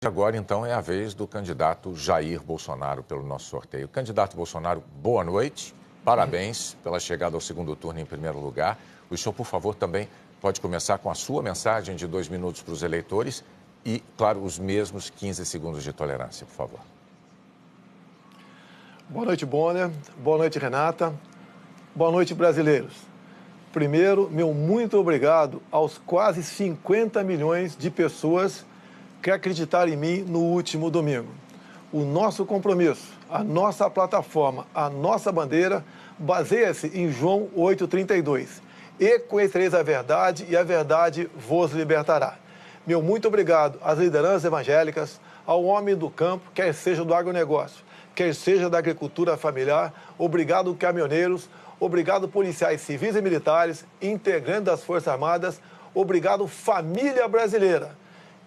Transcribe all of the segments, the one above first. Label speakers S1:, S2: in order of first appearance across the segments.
S1: Agora, então, é a vez do candidato Jair Bolsonaro pelo nosso sorteio. Candidato Bolsonaro, boa noite. Parabéns pela chegada ao segundo turno em primeiro lugar. O senhor, por favor, também pode começar com a sua mensagem de 2 minutos para os eleitores e, claro, os mesmos 15 segundos de tolerância, por favor.
S2: Boa noite, Bonner. Boa noite, Renata. Boa noite, brasileiros. Primeiro, meu muito obrigado aos quase 50 milhões de pessoas que acreditaram em mim no último domingo. O nosso compromisso, a nossa plataforma, a nossa bandeira baseia-se em João 8,32. E conhecereis a verdade e a verdade vos libertará. Meu muito obrigado às lideranças evangélicas, ao homem do campo, quer seja do agronegócio, quer seja da agricultura familiar. Obrigado, caminhoneiros. Obrigado, policiais civis e militares, integrantes das Forças Armadas. Obrigado, família brasileira,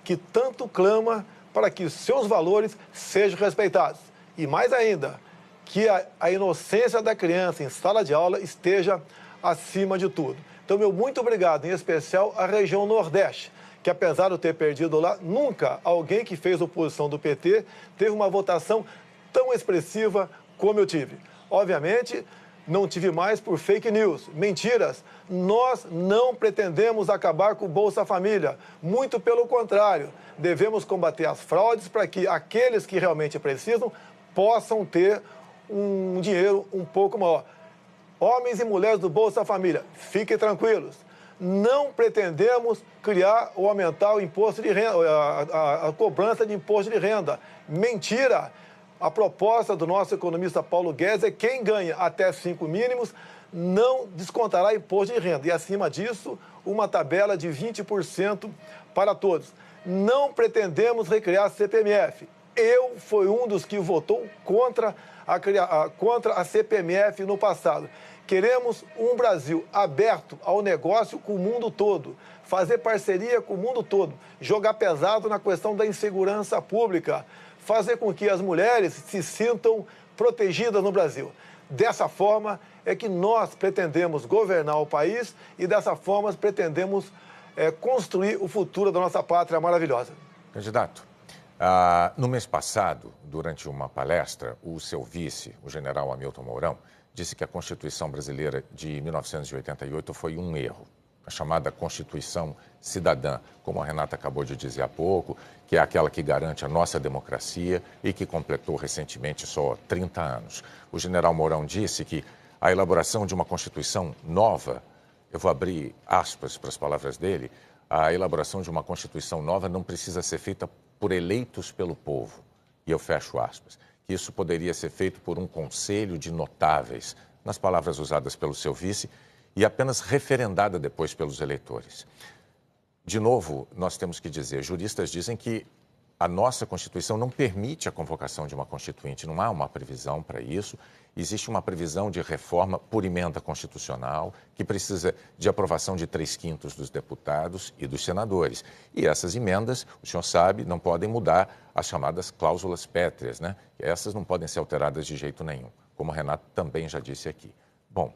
S2: que tanto clama para que os seus valores sejam respeitados. E mais ainda, que a inocência da criança em sala de aula esteja acima de tudo. Então, meu muito obrigado, em especial à região Nordeste, que apesar de eu ter perdido lá, nunca alguém que fez oposição do PT teve uma votação tão expressiva como eu tive. Obviamente, não tive mais por fake news, mentiras. Nós não pretendemos acabar com o Bolsa Família. Muito pelo contrário, devemos combater as fraudes para que aqueles que realmente precisam possam ter um dinheiro um pouco maior. Homens e mulheres do Bolsa Família, fiquem tranquilos. Não pretendemos criar ou aumentar o imposto de renda, a cobrança de imposto de renda. Mentira! A proposta do nosso economista Paulo Guedes é quem ganha até 5 mínimos não descontará imposto de renda. E, acima disso, uma tabela de 20% para todos. Não pretendemos recriar a CPMF. Eu fui um dos que votou contra a CPMF no passado. Queremos um Brasil aberto ao negócio com o mundo todo, fazer parceria com o mundo todo, jogar pesado na questão da insegurança pública, fazer com que as mulheres se sintam protegidas no Brasil. Dessa forma é que nós pretendemos governar o país e dessa forma pretendemos construir o futuro da nossa pátria maravilhosa.
S1: Candidato, no mês passado, durante uma palestra, o seu vice, o general Hamilton Mourão, disse que a Constituição brasileira de 1988 foi um erro. A chamada Constituição Cidadã, como a Renata acabou de dizer há pouco, que é aquela que garante a nossa democracia e que completou recentemente só 30 anos. O general Mourão disse que a elaboração de uma Constituição nova, eu vou abrir aspas para as palavras dele, a elaboração de uma Constituição nova não precisa ser feita por eleitos pelo povo, e eu fecho aspas, que isso poderia ser feito por um conselho de notáveis, nas palavras usadas pelo seu vice, e apenas referendada depois pelos eleitores. De novo, nós temos que dizer, juristas dizem que a nossa Constituição não permite a convocação de uma constituinte, não há uma previsão para isso. Existe uma previsão de reforma por emenda constitucional, que precisa de aprovação de 3/5 dos deputados e dos senadores. E essas emendas, o senhor sabe, não podem mudar as chamadas cláusulas pétreas, né? Essas não podem ser alteradas de jeito nenhum, como o Renato também já disse aqui. Bom,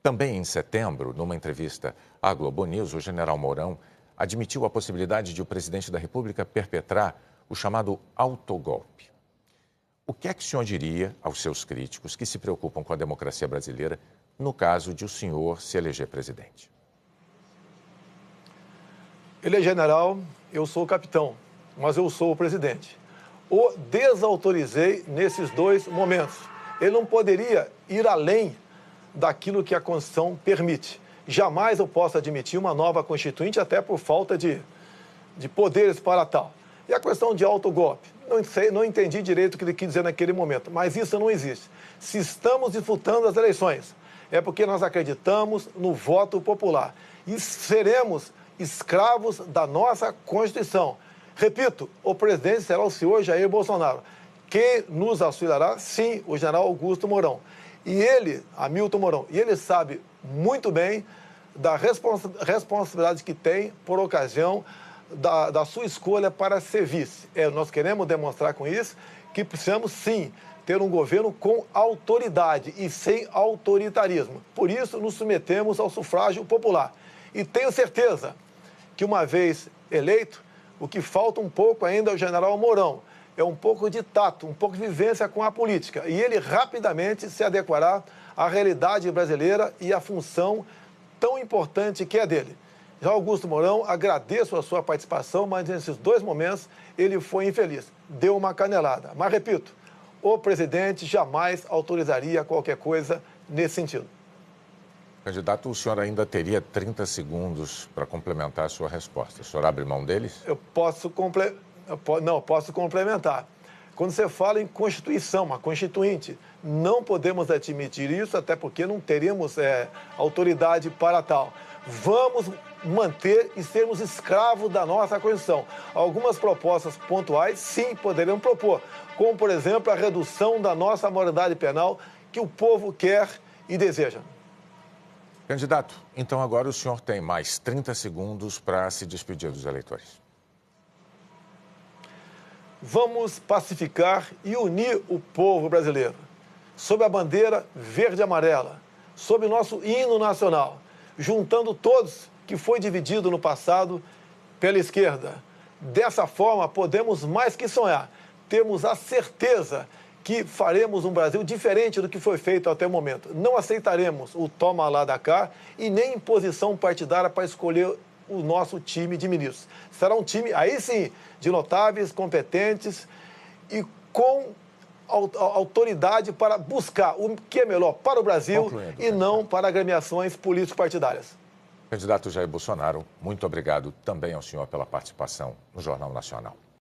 S1: também em setembro, numa entrevista à Globo News, o general Mourão admitiu a possibilidade de o presidente da República perpetrar o chamado autogolpe. O que é que o senhor diria aos seus críticos que se preocupam com a democracia brasileira no caso de o senhor se eleger presidente?
S2: Ele é general, eu sou o capitão, mas eu sou o presidente. O desautorizei nesses 2 momentos. Ele não poderia ir além daquilo que a Constituição permite. Jamais eu posso admitir uma nova Constituinte, até por falta de poderes para tal. E a questão de autogolpe, não entendi direito o que ele quis dizer naquele momento, mas isso não existe. Se estamos disputando as eleições, é porque nós acreditamos no voto popular e seremos escravos da nossa Constituição. Repito, o presidente será o senhor Jair Bolsonaro. Quem nos auxiliará? Sim, o general Augusto Mourão. E ele, Hamilton Mourão, e ele sabe muito bem da responsabilidade que tem por ocasião da sua escolha para ser vice. Nós queremos demonstrar com isso que precisamos, sim, ter um governo com autoridade e sem autoritarismo. Por isso, nos submetemos ao sufrágio popular. E tenho certeza que, uma vez eleito, O que falta um pouco ainda ao general Mourão é um pouco de tato, um pouco de vivência com a política. E ele rapidamente se adequará à realidade brasileira e à função tão importante que é dele. Já Augusto Mourão, agradeço a sua participação, mas nesses 2 momentos ele foi infeliz. Deu uma canelada. Mas, repito, o presidente jamais autorizaria qualquer coisa nesse sentido.
S1: Candidato, o senhor ainda teria 30 segundos para complementar a sua resposta. O senhor abre mão deles?
S2: Eu posso complementar. Quando você fala em Constituição, uma Constituinte, não podemos admitir isso, até porque não teríamos autoridade para tal. Vamos manter e sermos escravos da nossa Constituição. Algumas propostas pontuais, sim, poderemos propor, como, por exemplo, a redução da nossa maioridade penal que o povo quer e deseja.
S1: Candidato, então agora o senhor tem mais 30 segundos para se despedir dos eleitores.
S2: Vamos pacificar e unir o povo brasileiro, sob a bandeira verde e amarela, sob o nosso hino nacional, juntando todos que foi dividido no passado pela esquerda. Dessa forma, podemos mais que sonhar, temos a certeza que faremos um Brasil diferente do que foi feito até o momento. Não aceitaremos o toma lá da cá e nem imposição partidária para escolher o nosso time de ministros. Será um time, aí sim, de notáveis, competentes e com autoridade para buscar o que é melhor para o Brasil e não para agremiações político-partidárias.
S1: Candidato Jair Bolsonaro, muito obrigado também ao senhor pela participação no Jornal Nacional.